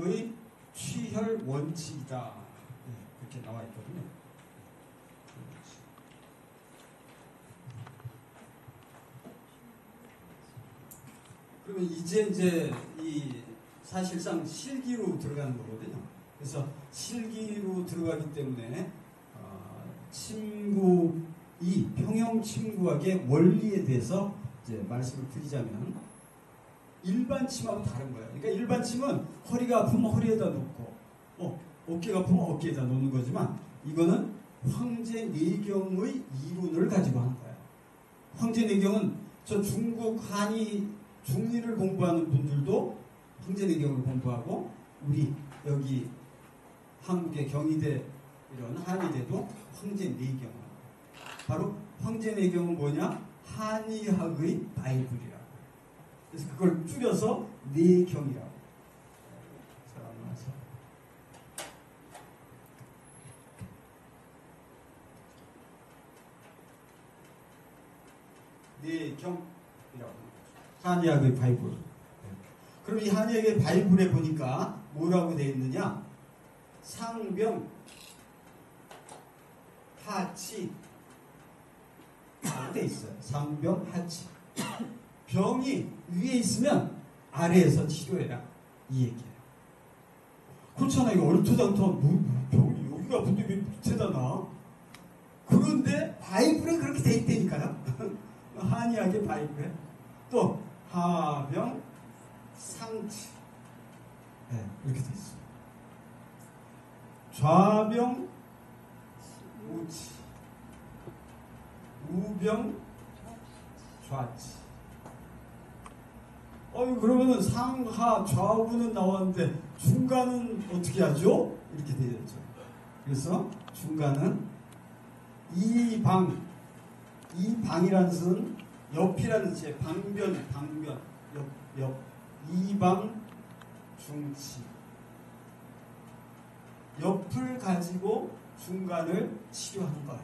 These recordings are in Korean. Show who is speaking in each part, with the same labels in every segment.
Speaker 1: 내경의 취혈 원칙이다. 이렇게 나와 있거든요. 그러면 이제 이 사실상 실기로 들어가는 거거든요. 그래서 실기로 들어가기 때문에 침구이 평형 침구학의 원리에 대해서 이제 말씀을 드리자면 일반 침하고 다른 거예요. 그러니까 일반 침은 허리가 아프면 허리에다 놓고 어깨가 아프면 어깨에다 놓는 거지만 이거는 황제내경의 이론을 가지고 하는 거예요. 황제내경은 저 중국 한의 중리를 공부하는 분들도 황제내경을 공부하고 우리 여기 한국의 경희대 이런 한의대도 황제내경. 바로 황제내경은 뭐냐? 한의학의 바이블이라고. 그래서 그걸 줄여서 내경이라고. 내경이라고. 한의학의 바이블. 그럼 이 한의학의 바이블에 보니까 뭐라고 되어 있느냐? 상병, 하치 되어 있어요. 상병, 하치. 병이 위에 있으면 아래에서 치료해라. 이 얘기예요. 그렇잖아. 이거 얼토당토 병이 여기가 아픈데 왜 밑에다 놔? 그런데 바이블에 그렇게 돼 있다니까요. 한의학의 바이블에. 또 하병, 상치. 네, 이렇게 돼 있어요. 좌병, 우치. 우병, 좌치. 그러면은 상하 좌우는 나왔는데 중간은 어떻게 하죠? 이렇게 되었죠. 그래서 중간은 이방. 이방이라는 뜻은 옆이라는 뜻이에요. 방변, 옆. 이방, 중치. 옆을 가지고 중간을 치료하는 거예요.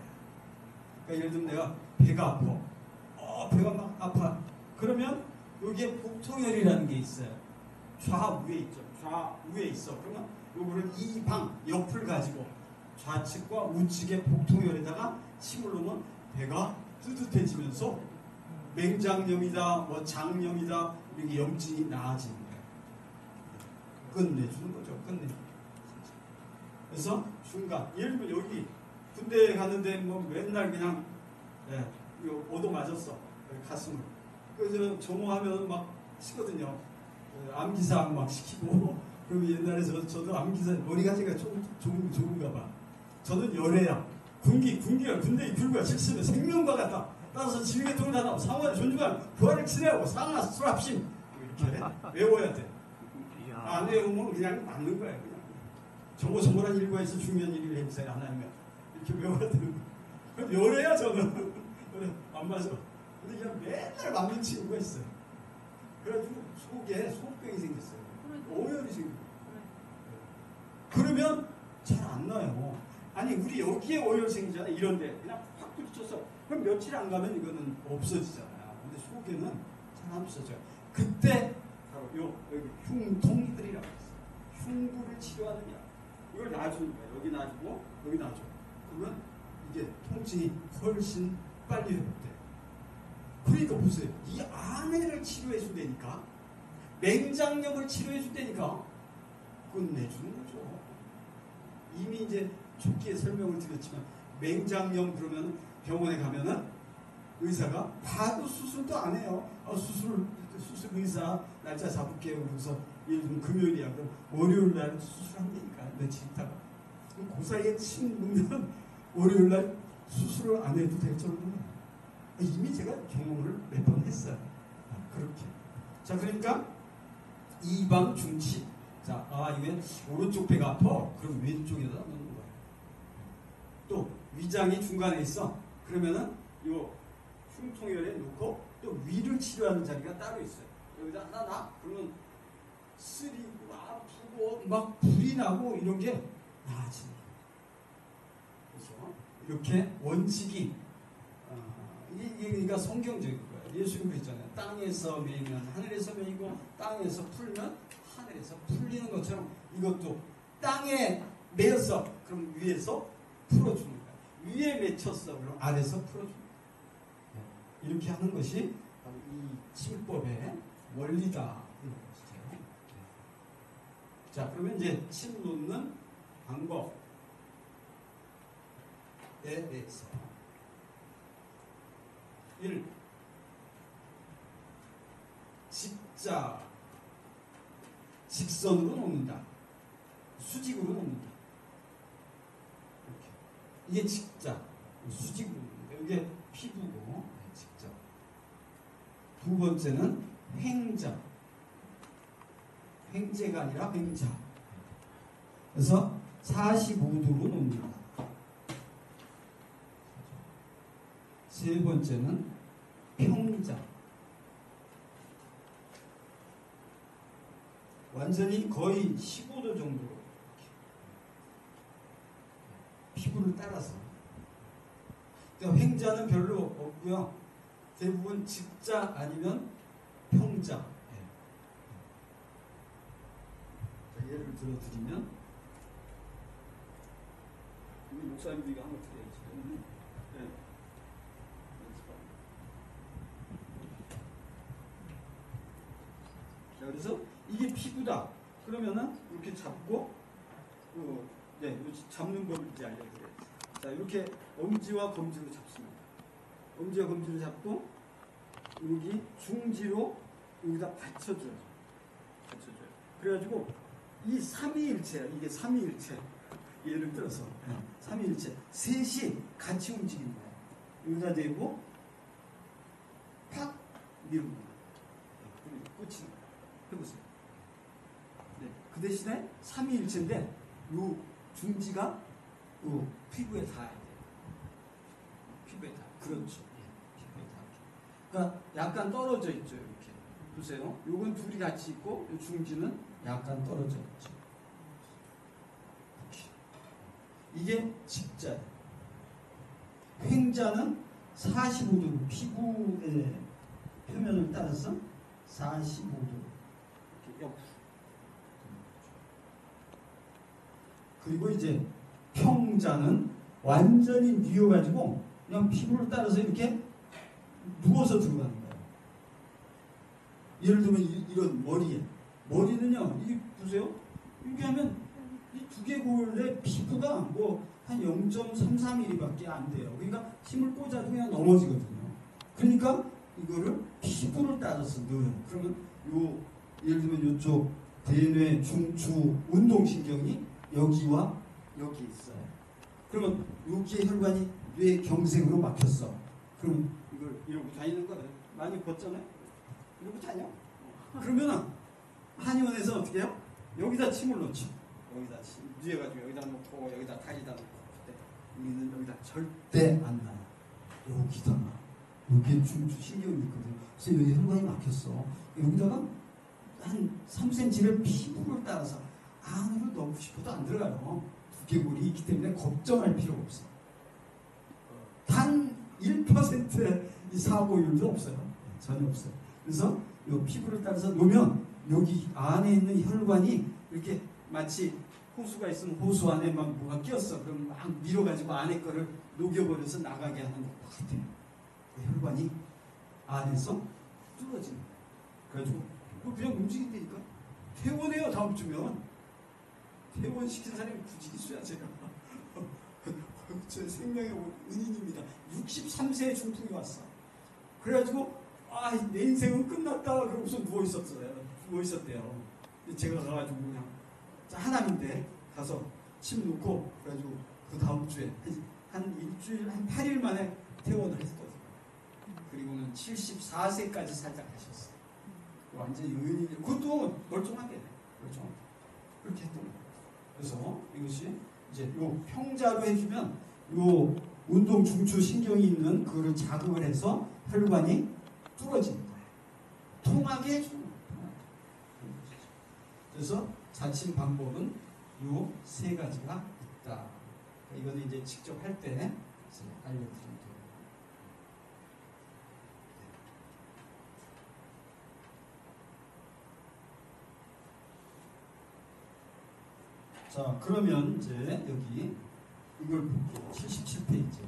Speaker 1: 그러니까 예를 들면 내가 배가 아파. 배가 막 아파. 그러면 여기에 복통혈이라는 게 있어요. 좌우에 있죠. 좌우에 있어. 그러면 요거를 이방, 옆을 가지고 좌측과 우측의 복통혈에다가 침을 놓으면 배가 뜨뜻해지면서 맹장염이다, 뭐 장염이다, 이렇게 염증이 나아지는 거예요. 끝내주는 거죠. 끝내주는 거죠. 그래서 중간, 예를 들면 여기 군대에 갔는데 뭐 맨날 그냥 이거 오도 맞았어. 가슴을. 그래서 정오하면 막 치거든요. 암기사 막 시키고. 그럼 옛날에 저도 암기사 머리가 제가 좁은가 봐. 저는 열애야. 군기가 군대의 귤과 질서는 생명과 같다. 따라서 지휘계통을 다 나오고 상호의 존중한 부하를 친애하고 상하 수합심 이렇게 외워야 돼. 안 외우면 그냥 맞는 거야. 그냥 정보란 일과에서 중요한 일을 행사에 안 하면 이렇게 외워야 되는 거야. 그럼 열애야 저는. 안 맞아. 근데 그냥 맨날 맞는 친구가 있어요. 그래가지고 속에 소병이 생겼어요. 오열이 생겨요. 그러면 잘 안 나요. 아니 우리 여기에 오열 생기잖아. 이런데 그냥 확 부딪혀서 그럼 며칠 안 가면 이거는 없어지잖아요. 근데 속에는 잘 안 없어져요. 그때 바로 여기 흉통혈이라고 있어요. 흉부를 치료하는 약. 이걸 놔주는 거예요. 여기 놔주고 여기 놔줘. 그러면 이게 통증이 훨씬 빨리 회복돼요. 그러니까 보세요. 이 암해를 치료해 준다니까, 맹장염을 치료해 준다니까 끝내주는 거죠. 이미 이제 초기에 설명을 드렸지만 맹장염 그러면 병원에 가면은 의사가 봐도 수술도 안 해요. 수술 의사 날짜 잡을게요. 그래서 예를 들면 금요일이야. 그럼 월요일 날 수술한다니까 며칠 있다가. 그 사이에 침 놓으면 월요일 날 수술을 안 해도 될 정도예요. 이미 제가 경험을 몇 번 했어요. 그렇게. 자, 그러니까 이방 중치. 자, 이게 오른쪽 배가 아파. 그럼 왼쪽에다 놓는 거예요. 또 위장이 중간에 있어. 그러면은 요 흉통혈에 놓고 또 위를 치료하는 자리가 따로 있어요. 여기다 하나 그러면 쓰리고 아프고 막 불이 나고 이런 게 나아집니다. 그렇죠? 이렇게 원칙이 이게 그러니까 성경적인 거예요. 예수님도 있잖아요. 땅에서 매이면 하늘에서 매이고 땅에서 풀면 하늘에서 풀리는 것처럼 이것도 땅에 매였어. 그럼 위에서 풀어주는 거야. 위에 맺혔어. 그럼 아래에서 풀어주는 거야. 이렇게 하는 것이 바로 이 침법의 원리다. 이런 것이죠. 자, 그러면 이제 침 놓는 방법에 대해서 1. 직자, 직선으로 놓는다. 수직으로 놓는다. 이렇게. 이게 직자, 수직으로 놓는다. 이게 피부고 직자. 두 번째는 횡자. 횡재가 아니라 횡자. 그래서 45도로 놓는다. 세 번째는 평자. 완전히 거의 15도 정도로 피부를 따라서. 그러니까 횡자는 별로 없고요. 대부분 직자 아니면 평자. 자, 예를 들어드리면 우리 목사님들이 한번 드려야지. 네. 자, 그래서 이게 피부다. 그러면은 이렇게 잡고, 네, 잡는 법을 이제 알려드려요. 자, 이렇게 엄지와 검지로 잡습니다. 엄지와 검지로 잡고 여기 중지로 여기다 받쳐줘요. 받쳐줘요. 그래가지고 이 삼위일체야. 이게 삼위일체. 예를 들어서 삼위일체. 셋이 같이 움직이는 거예요. 여기다 대고 팍 밀는 거예요. 꽂히는 거예요. 해보세요. 네. 그 대신에 삼위일체인데 요 중지가 요 피부에 닿아야 돼요. 피부에 닿아. 그렇죠. 피부에 닿아. 그러니까 약간 떨어져 있죠. 이렇게. 보세요. 요건 둘이 같이 있고 요 중지는 약간 떨어져 있죠. 이게 직자예요. 횡자는 45도 피부의 표면을 따라서 45도 이렇게 옆으로. 그리고 이제 평자는 완전히 뉘어가지고 그냥 피부를 따라서 이렇게 누워서 들어가는 거예요. 예를 들면 이런 머리는요, 이 보세요. 이렇게 하면 이 두개골의 피부가 뭐 한 0.33mm밖에 안 돼요. 그러니까 힘을 꽂아도 그냥 넘어지거든요. 그러니까 이거를 피부를 따라서 넣어요. 그러면 예를 들면 이쪽 대뇌 중추 운동신경이 여기와 여기 있어요. 그러면 여기에 혈관이 뇌 경색으로 막혔어. 그럼 이걸 이러고 다니는 거예요. 많이 걷잖아요. 이러고 다녀. 그러면은 한의원에서 어떻게 해요? 여기다 침을 넣죠. 여기다 침 뉘어가지고 여기다 놓고 여기다 다리다 놓고 그때 우리는 여기다 절대 안 놔요. 여기다 놔. 여기에 중추 신경이 있거든요. 그래서 여기 혈관이 막혔어. 여기다가 한 3cm를 피부를 따라서 안으로 넣고 싶어도 안 들어가요. 두개골이 있기 때문에 걱정할 필요가 없어요. 단 1%의 이 사고율도 없어요. 전혀 없어요. 그래서 이 피부를 따라서 놓으면 여기 안에 있는 혈관이 이렇게 마치 호수가 있으면 호수 안에 막 뭐가 끼었어. 그럼 막 밀어가지고 안에 거를 녹여버려서 나가게 하는 것 같아요. 그 혈관이 안에서 뚫어지는 거예요. 그래가지고 그냥 움직인다니까. 퇴원해요. 다음 주면. 퇴원시킨 사람이 굳이 있어야 제가. 제 생명의 은인입니다. 63세에 중풍이 왔어. 그래가지고 내 인생은 끝났다. 그러고서 누워있었대요. 제가 가가지고 그냥 하남인데 가서 침 놓고 그래가지고 그 다음 주에 한 일주일 한 8일 만에 퇴원을 했거든요. 그리고는 74세까지 살다 가셨어요. 완전히 은인이. 그것도 멀쩡하게 그렇게 했던 거예요. 그래서 이것이 이제 요 평자로 해주면 요 운동 중추 신경이 있는 그거를 자극을 해서 혈관이 뚫어지는 거예요. 통하게 해주는 거예요. 그래서 자침 방법은 요 세 가지가 있다. 이거는 이제 직접 할 때 알려드립니다. 자, 그러면 이제 여기 이걸 볼게요. 77페이지.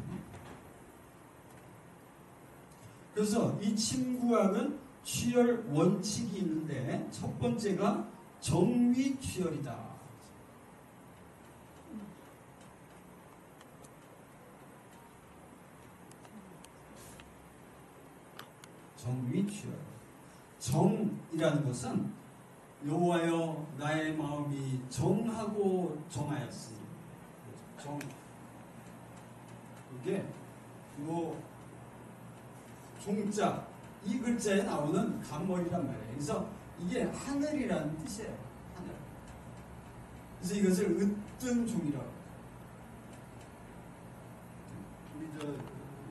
Speaker 1: 그래서 이 침구학은 취열 원칙이 있는데 첫 번째가 정위 취열이다. 정위 취열. 정이라는 것은 여호와여 나의 마음이 정하고 정하였으니. 정. 이게 요 종자 이 글자에 나오는 간머리란 말이에요. 그래서 이게 하늘이라는 뜻이에요. 하늘. 그래서 이것을 으뜸종이라고. 우리 저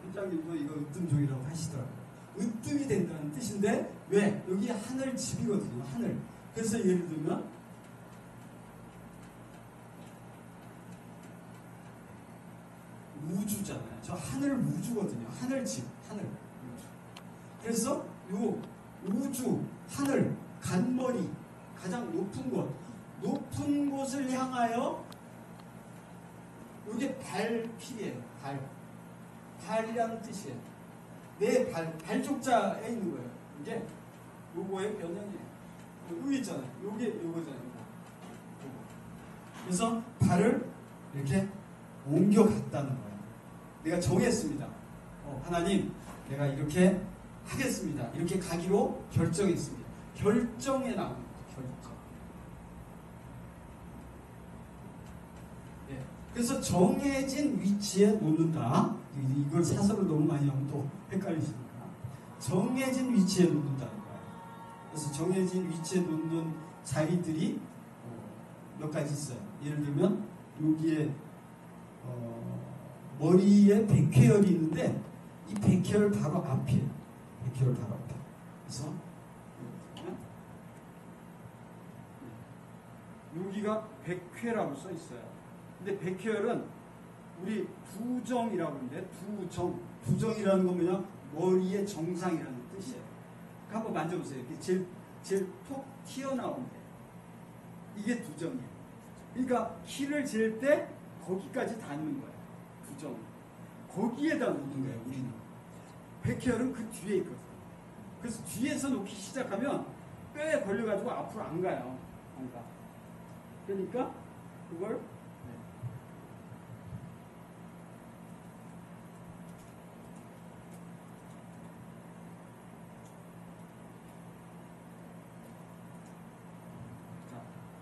Speaker 1: 회장님도 이거 으뜸종이라고 하시더라고요. 으뜸이 된다는 뜻인데 왜? 여기 하늘 집이거든요. 하늘. 그래서 예를 들면 우주잖아요. 저 하늘 우주거든요. 하늘 집, 하늘. 그래서 요 우주, 하늘, 간머리, 가장 높은 곳, 높은 곳을 향하여 이게 발필이에요. 발이라는 뜻이에요. 내 발족자에 있는 거예요. 이게 요거의 변형이에요. 여기 있잖아요. 요거잖아요. 그래서 발을 이렇게 옮겨갔다는 거예요. 내가 정했습니다. 하나님, 내가 이렇게 하겠습니다. 이렇게 가기로 결정했습니다. 결정에 나옵니다. 결정. 네. 그래서 정해진 위치에 놓는다. 이걸 사설을 너무 많이 하면 또 헷갈리시니까. 정해진 위치에 놓는다는 거예요. 그래서 정해진 위치에 놓는 자리들이 몇 가지 있어요. 예를 들면 여기에 머리에 백회열이 있는데 이 백회열 바로 앞이에요. 백회열 바로 앞에. 그래서 여기가 백회라고 써 있어요. 근데 백회열은 우리 두정이라고 하는데 두정이라는 건 뭐냐? 머리의 정상이라는 뜻이에요. 한번 만져보세요. 이렇게 제일 톡 튀어나온 데. 이게 두정이에요. 그러니까 키를 잴 때 거기까지 닿는 거예요. 두정. 거기에다 놓는 거예요. 우리는. 백혈은 그 뒤에 있거든요. 그래서 뒤에서 놓기 시작하면 뼈에 걸려가지고 앞으로 안 가요. 안 가. 그러니까 그걸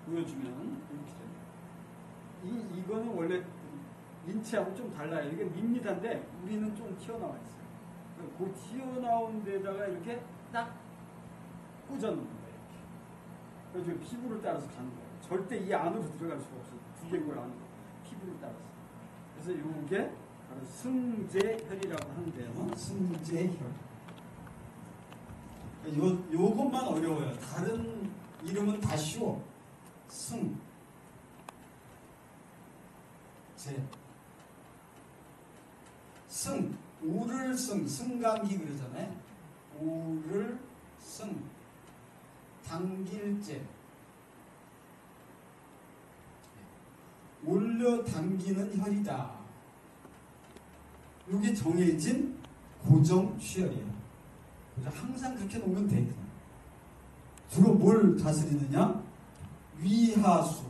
Speaker 1: 보여주면 이렇게 돼요. 이거는 원래 인체하고 좀 달라요. 이게 밋밋한데 우리는 좀 튀어나와 있어요. 그 튀어나온 데다가 이렇게 딱 꽂아놓는 거예요. 그래서 피부를 따라서 가는 거예요. 절대 이 안으로 들어갈 수가 없어요. 두개골 안으로 피부를 따라서. 그래서 이게 바로 승제혈이라고 하는데요. 승제혈. 요것만 어려워요. 다른 이름은 다 쉬워. 승, 제, 승, 우를 승, 승강기 그러잖아요. 우를 승, 당길제, 올려 당기는 혈이다. 이게 정해진 고정 취혈이에요. 항상 그렇게 놓으면 돼. 주로 뭘 다스리느냐? 위하수.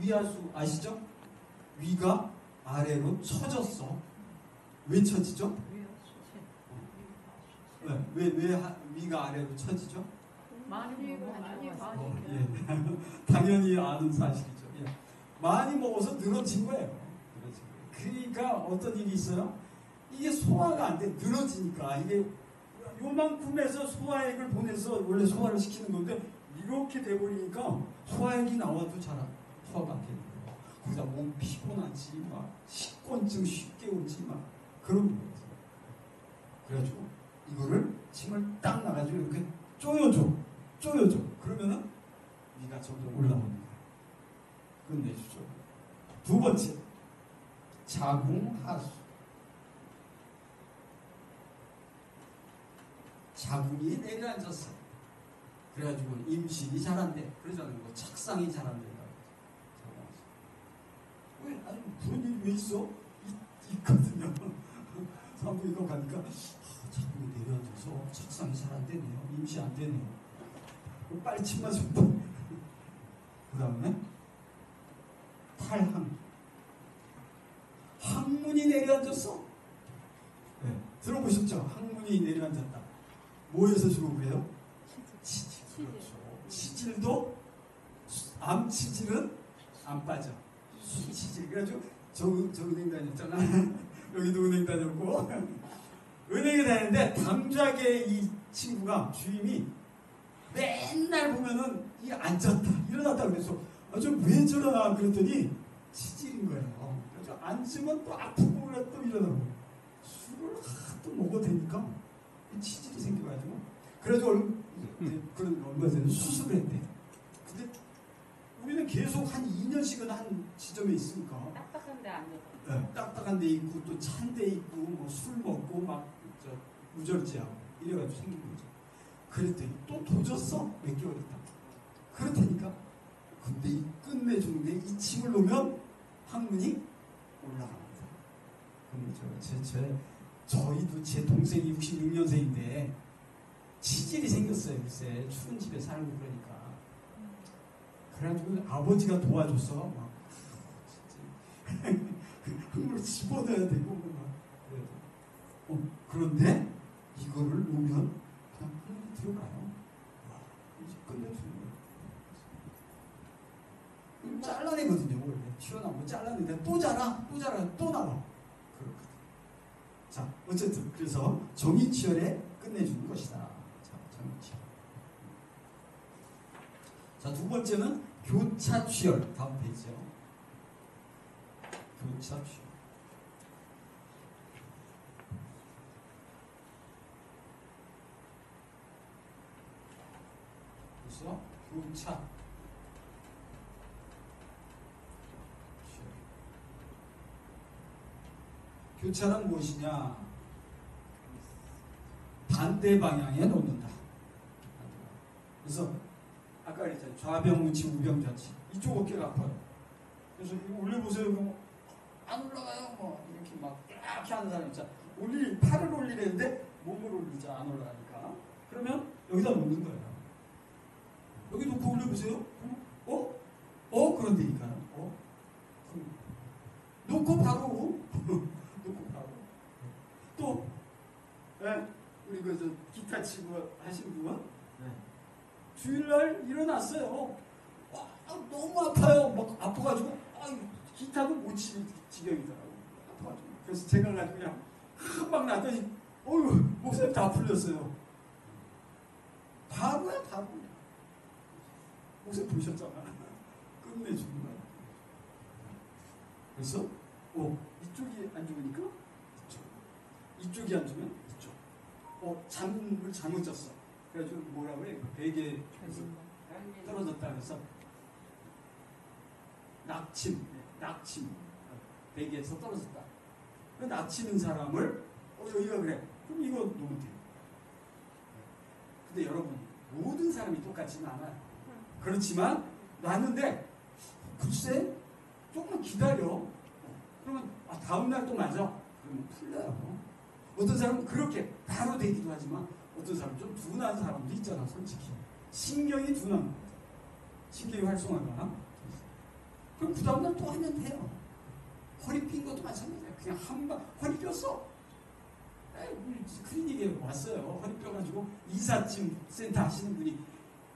Speaker 1: 위하수 아시죠? 위가 아래로 처졌어. 왜 처지죠? 왜 위가 아래로 처지죠?
Speaker 2: 많이 먹어.
Speaker 1: 예. 당연히 아는 사실이죠. 예. 많이 먹어서 늘어진 거예요. 그러니까 어떤 일이 있어요? 이게 소화가 안 돼. 늘어지니까 이게 요만큼에서 소화액을 보내서 원래 소화를 시키는 건데 이렇게 돼버리니까 소화액이 나와도 잘 소화가 안 되는 거예요. 거기다 몸 피곤하지 막 식곤증 쉽게 오지 막 그런 거예요. 그래가지고 이거를 침을 딱 나가지고 이렇게 쪼여줘. 그러면은 위가 점점 올라오는 거예요. 끝내주죠. 두 번째 자궁하수. 자궁이 내려앉았어. 그래가지고 임신이 잘 안 돼. 그러잖아요. 뭐 착상이 잘 안 된다. 왜? 아니 그런 일이 왜 있어? 있거든요. 산부인과 가니까 자꾸 내려앉아서 착상이 잘 안 되네요. 임시 안 되네요. 빨리 침 맞으면 그 다음에 탈항. 항문이 내려앉았어. 네, 들어보셨죠? 항문이 내려앉았다. 뭐에서 주로 그래요? 치질. 그렇죠. 치질도 암 치질은 안 빠져. 수치질. 그래가지고 저 은행 다녔잖아. 여기도 은행 다녔고 은행에 다녔는데 당좌계 이 친구가 주임이 맨날 보면은 이 앉았다 일어났다 그래서 좀 왜 저러나 그랬더니 치질인 거예요. 그래서 앉으면 또 아프고 그래 또 일어나고 술을 하도 먹어도 되니까 치질이 생겨가지고 그래서 그런 얼마 전에 수술을 했대. 근데 우리는 계속 한 2년씩은 한 지점에 있으니까
Speaker 2: 딱딱한데 앉아서.
Speaker 1: 네, 딱딱한 데 있고 또 찬 데 있고 뭐 술 먹고 막 무절제하고 이래가지고 생긴 거죠. 그랬더니 또 도졌어. 몇 개월 있다. 그렇다니까. 근데 이 끝내주는데 이 침을 놓으면 항문이 올라갑니다. 그럼 저희도 제 동생이 66년생인데 치질이 생겼어요. 글쎄 추운 집에 살고 그러니까. 그래가지고 아버지가 도와줘서 막 항문을 집어넣어야 되고 막 그래서 그런데 이거를 놓으면 그냥 항문이 들어가요. 이제 끝내주는 거예요. 잘라내거든요. 원래 튀어나오면 잘라내는데 또 자라 또 나와. 그렇거든. 자 어쨌든 그래서 정의치열에 끝내주는 것이다. 자 정의치열. 자 두 번째는 교차치열. 다음 페이지요. 교차치열. 그래서 교차. 교차는 무엇이냐? 반대 방향에 놓는다. 그래서 아까 그랬잖아요. 좌병우치, 우병좌치. 이쪽 어깨가 아파요. 그래서 이거 올려보세요. 그럼 안 올라가요. 뭐 이렇게 막 이렇게 하는 사람 있잖아. 팔을 올리려는데 몸을 올리자 안 올라가니까. 그러면 여기다 놓는 거예요. 여기 놓고 올려보세요. 그런데니까요. 놓고 바로 놓고 바로 또 우리 그 기타 치고 하신 분은 주일날 일어났어요. 너무 아파요. 막 아파가지고 기타도 못 치는 지경이더라고. 아파가지고. 그래서 제가 가지고 그냥 한 방 났더니 목소리 다 풀렸어요. 바로야 바로. 목소리 보셨잖아. 끝내주는 거야. 그래서 이쪽이 안 좋으니까 이쪽이 안 좋으면 이쪽. 잠을 잘못 잤어. 그래가지고 뭐라고 해? 베개에서 떨어졌다 그래서 낙침. 베개에서 떨어졌다. 그 낙치는 사람을 여기가 그래. 그럼 이거 놓으면 돼요. 근데 여러분 모든 사람이 똑같지는 않아요. 그렇지만 놨는데 글쎄 조금만 기다려. 그러면 다음날 또 맞아. 그러면 풀려요. 어떤 사람은 그렇게 바로 되기도 하지만 어떤 사람은 좀 둔한 사람도 있잖아. 솔직히 신경이 둔한 거죠. 신경이 활성화가 그럼 그 다음날 또 하면 돼요. 허리 핀 것도 마찬가지야. 그냥 한 방 허리 뼈어. 클리닉에 왔어요. 허리 뼈가지고 이삿짐 센터 하시는 분이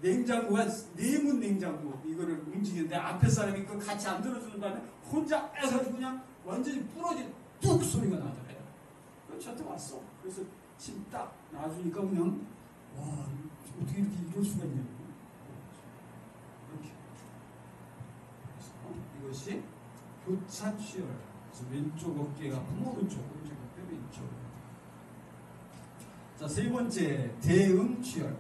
Speaker 1: 냉장고가 내문 냉장고 이거를 움직이는데 앞에 사람이 그거 같이 안 들어주는 바람에 혼자 해서 그냥 완전히 부러진 뚝 소리가 나더래요. 그래서 저한테 왔어. 그래서 침 딱 놔주니까 그냥 어떻게 이렇게 이럴 수가 있냐고. 이렇게. 그래서 이것이 교차치열. 그래서 왼쪽 어깨가 아프면 오른쪽 어깨 왼쪽. 자, 세 번째 대응치열.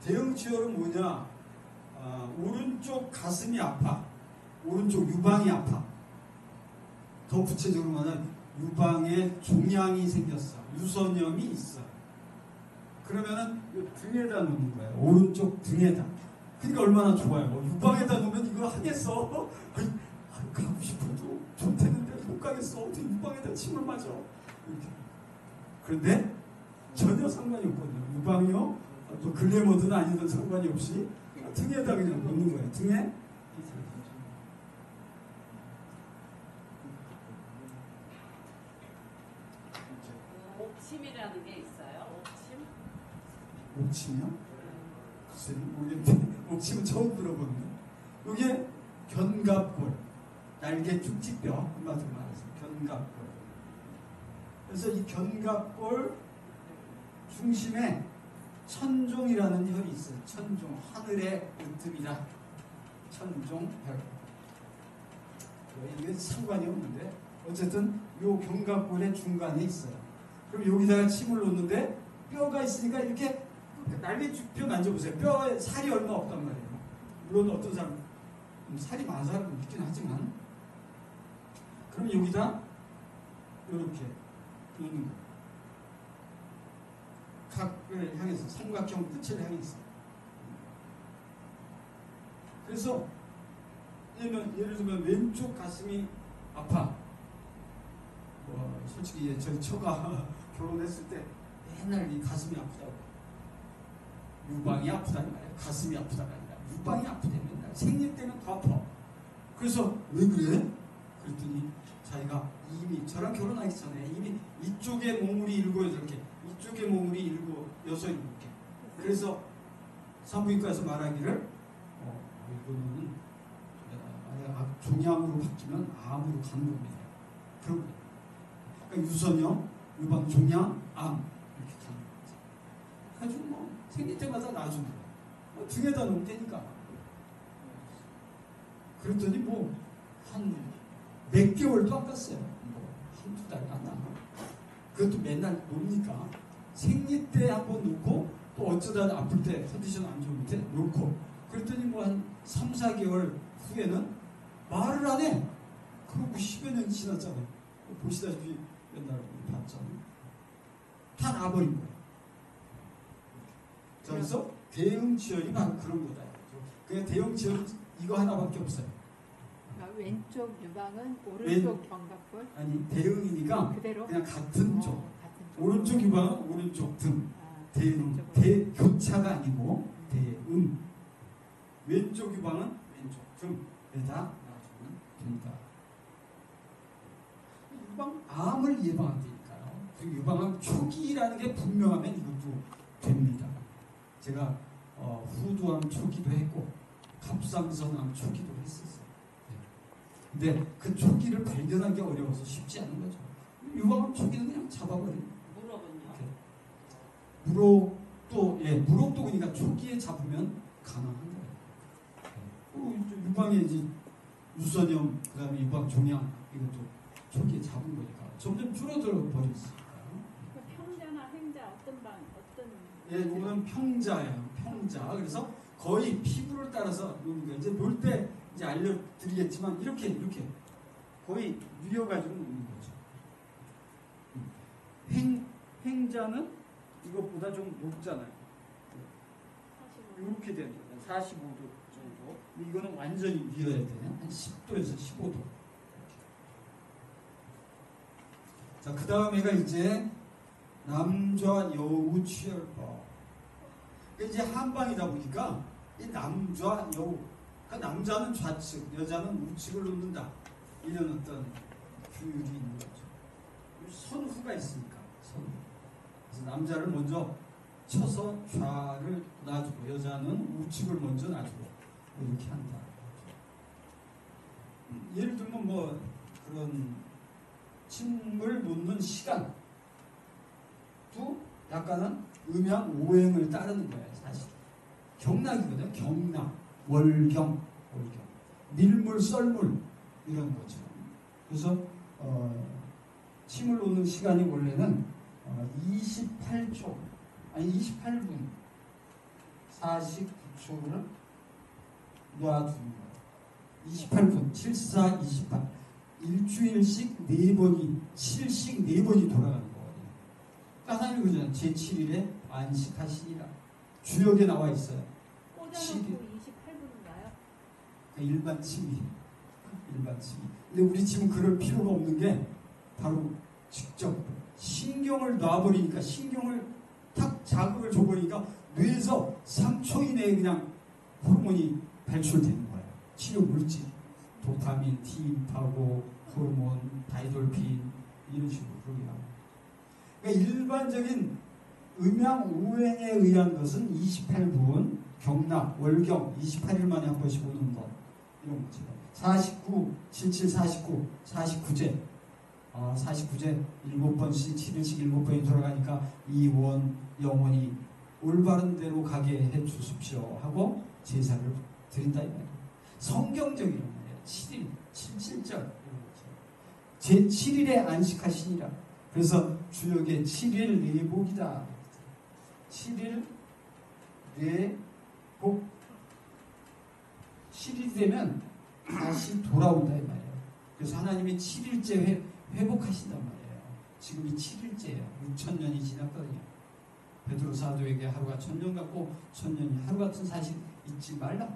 Speaker 1: 대응치열은 뭐냐? 오른쪽 가슴이 아파. 오른쪽 유방이 아파. 더 구체적으로 말하면 유방에 종양이 생겼어. 유선염이 있어. 그러면은 이 등에다 놓는 거예요. 오른쪽 등에다. 그러니까 얼마나 좋아요. 유방에다 놓으면 이거 하겠어? 가고 싶어도 좋대는데 못 가겠어. 어떻게 유방에다 침을 맞아? 이렇게. 그런데 전혀 상관이 없거든요. 유방이요. 또 글래머드는 아니든 상관이 없이 등에다 그냥 놓는 거예요. 등에.
Speaker 3: 옥침이라는 게 있어요. 옥침?
Speaker 1: 옥침이요? 글쎄 모르겠는데 옥침은 처음 들어보는데 이게 견갑골 날개 쭉지뼈 한마디로 말해서 견갑골. 그래서 이 견갑골 중심에 천종이라는 혈이 있어요. 천종, 하늘의 으뜸이라 천종혈. 이게 상관이 없는데 어쨌든 요 견갑골의 중간에 있어요. 그럼 여기다가 침을 놓는데 뼈가 있으니까 이렇게 날개뼈 만져보세요. 뼈에 살이 얼마 없단 말이에요. 물론 어떤 사람 살이 많은 사람은 있긴 하지만 그럼 여기다 이렇게 놓는 거예요. 각을 향해서 삼각형 끝을 향해서. 그래서 예를 들면 왼쪽 가슴이 아파. 솔직히 저희 처가 결혼했을 때 맨날 이 가슴이 아프다고. 유방이 아프다는 말이야. 가슴이 아프다가 아니라 유방이 아프대 맨날. 생리 때는 더 아파. 그래서 왜 그래? 그랬더니 자기가 이미 저랑 결혼하기 전에 이미 이쪽에 몸무리 7, 8개 이쪽에 몸무리 7, 6, 7개 그래서 산부인과에서 말하기를 이거는 종양으로 바뀌면 암으로 가는 겁니다. 그런 거예요. 그러니까 유선염, 유방 종양, 암 이렇게 가는 거죠. 아주 뭐 생길 때마다 놔주는 거예요. 등에다 놓으면 되니까. 그랬더니 뭐 한 몇 개월도 안 갔어요. 뭐 한두 달이 안 나. 그것도 맨날 놉니까? 생리 때 한번 놓고 또 어쩌다 아플 때 컨디션 안 좋을 때 놓고 그랬더니 뭐 한 3, 4개월 후에는 말을 안 해. 그러고 10여 년 지났잖아요. 보시다시피 맨날 봤잖아요. 다 나버린 거예요. 그래서 대응치열이 바로 그런 거다. 그냥 대응치열은 이거 하나밖에 없어요.
Speaker 2: 왼쪽 유방은 오른쪽 견갑골?
Speaker 1: 아니 대응이니까
Speaker 2: 그대로?
Speaker 1: 그냥 같은 쪽.
Speaker 2: 같은 쪽.
Speaker 1: 오른쪽 유방은 오른쪽 등. 대응. 교차가 아니고 대응. 왼쪽 유방은 왼쪽 등에다 놔주면 됩니다. 유방 암을 예방한다니까요. 그리고 유방암 초기라는 게 분명하면 이것도 됩니다. 제가 후두암 초기도 했고 갑상선암 초기도 했었어요. 근데 그 초기를 발견한 게 어려워서 쉽지 않은 거죠. 유방암 초기는 그냥 잡아버려요.
Speaker 3: 무릎은요?
Speaker 1: 무릎도 그러니까 초기에 잡으면 가능한 거예요. 유방에 이제 유선염, 그다음에 유방 종양 이것도 초기에 잡은 거니까 점점 줄어들어 버렸으니까.
Speaker 4: 평자나 행자 어떤
Speaker 1: 예, 이거는 평자예요. 평자. 그래서 거의 피부를 따라서 놓는 거예요. 이제 놓을 때 이제 알려드리겠지만 이렇게 거의 누워가지고 놓는 거죠. 행자는 이것보다 좀 높잖아요. 이렇게 되는 거예요. 45도 정도. 이거는 완전히 뉘어야 돼요. 한 10도에서 15도. 자, 그 다음에가 이제 남좌 여우 취혈법. 이제 한방이다 보니까 이 남좌 여우. 그러니까 남자는 좌측, 여자는 우측을 놓는다. 이런 어떤 규율이 있는 거죠. 선후가 있으니까. 선후. 그래서 남자를 먼저 쳐서 좌를 놔주고 여자는 우측을 먼저 놔주고 이렇게 한다. 예를 들면 뭐 그런 침을 놓는 시간도 약간은 음양 오행을 따르는 거예요. 사실 경락이거든요. 경락, 월경, 밀물, 썰물 이런 거죠. 그래서 침을 놓는 시간이 원래는 28분 49초를 놔두는 거예요. 28분, 74, 28. 일주일씩 4번이 7씩 4번이 돌아가는 거거든요. 하나님 그러잖아요. 제7일에 안식하시니라. 주역에 나와 있어요.
Speaker 4: 꽂아놓고 28분인가요?
Speaker 1: 일반 침이. 일반 침이. 근데 우리 지금 그럴 필요가 없는 게 바로 직접 신경을 놔버리니까, 신경을 탁 자극을 줘버리니까 뇌에서 3초 이내에 그냥 호르몬이 발출되는 거예요. 치료 물질, 도파민, T임파고, 호르몬, 다이돌핀 이런 식으로 그러기도 하고. 그러니까 일반적인 음양 우행에 의한 것은 28분, 경락, 월경 28일 만에 한 번씩 오는 것 이런 거죠. 49, 77, 49, 49제 49제 7번씩 7일씩 7번이 돌아가니까 이 원 영혼이 올바른 대로 가게 해 주십시오 하고 제사를 드린다 이 말이에요. 성경적인 말이에요. 7일, 77절 이런 거죠. 제7일에 안식하시니라. 그래서 주역에 7일 내복이다. 7일 내복. 7일이 되면 다시 돌아온다 이 말이에요. 그래서 하나님이 7일째 회복하신단 말이에요. 지금이 7일째예요. 6,000년이 지났거든요. 베드로 사도에게 하루가 1,000년 같고 1,000년이 하루 같은 사실 잊지 말라.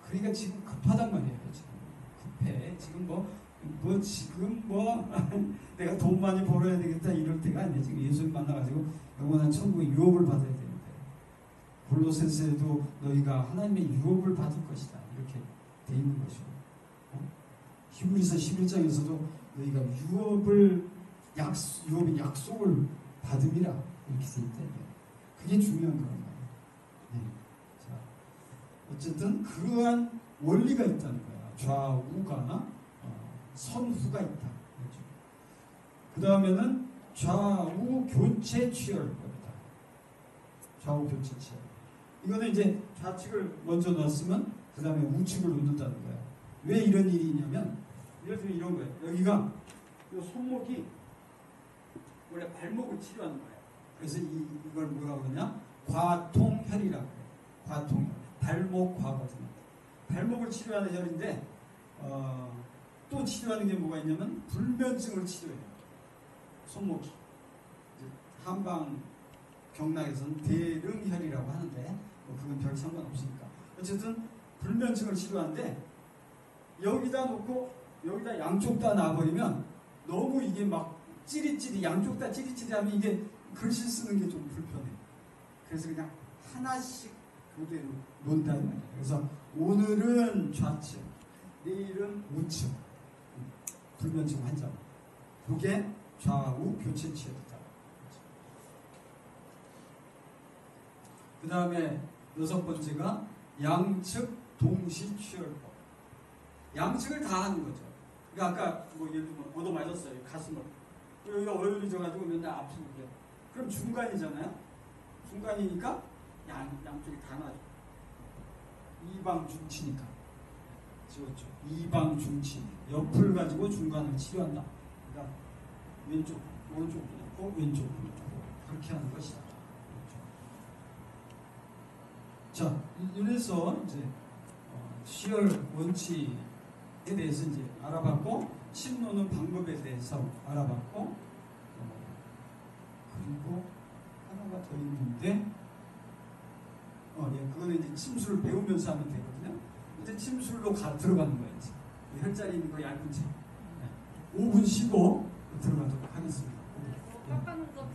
Speaker 1: 그러니까 지금 급하단 말이에요. 지금 급해. 지금 내가 돈 많이 벌어야 되겠다 이럴 때가 아니에요. 지금 예수님 만나가지고 영원한 천국의 유업을 받아야 되는데, 골로새서에도 너희가 하나님의 유업을 받을 것이다 이렇게 돼 있는 것이고, 히브리서 11장에서도 너희가 유업의 약속을 받음이라 이렇게 돼 있다. 그게 중요한 거란 말이에요. 네. 자, 어쨌든 그러한 원리가 있다는 거야. 좌우가 선후가 있다. 그렇죠? 그 다음에는 좌우 교체 취열법이다. 좌우 교체 취열. 이거는 이제 좌측을 먼저 놨으면 그 다음에 우측을 놓는다는 거야. 왜 이런 일이 있냐면, 예를 들면 이런 거예요. 여기가 이 손목이 원래 발목을 치료하는 거예요. 그래서 이걸 뭐라고 그러냐? 과통혈이라고 해요. 과통혈. 발목 과거든요. 발목을 치료하는 혈인데, 또 치료하는 게 뭐가 있냐면 불면증을 치료해요. 손목이. 한방 경락에서는 대릉혈이라고 하는데 그건 별 상관없으니까. 어쨌든 불면증을 치료하는데, 여기다 놓고 여기다 양쪽 다 놔버리면 너무 이게 막 찌릿찌릿, 양쪽 다 찌릿찌릿하면 이게 글씨 쓰는 게 좀 불편해. 그래서 그냥 하나씩 그대로 놓는다는 말이에요. 그래서 오늘은 좌측, 내일은 우측. 불면증 환자. 그게 좌우 교체 치료다. 그 다음에 6번째가 양측 동시 취혈법. 양측을 다 하는 거죠. 그러니까 아까 예를 들면 얻어 맞았어요. 가슴을. 여기가 어혈해져가지고 맨날 아프고 그래. 그럼 중간이잖아요. 중간이니까 양쪽이 다 놔줘. 이방 중치니까. 지웠죠. 이방 중치. 옆을 가지고 중간을 치료한다. 그러니까 왼쪽, 오른쪽 놓고 왼쪽 놓고 그렇게 하는 것이다. 자, 이래서 이제 시열 원칙에 대해서 이제 알아봤고, 침 놓는 방법에 대해서 알아봤고, 그리고 하나가 더 있는데, 그거는 이제 침술을 배우면서 하면 되거든요. 이제 침술로 들어가는 거예요. 혈자리 있는 거 얇은 침. 5분 쉬고 들어가도록 하겠습니다.
Speaker 3: 깎아놓은 거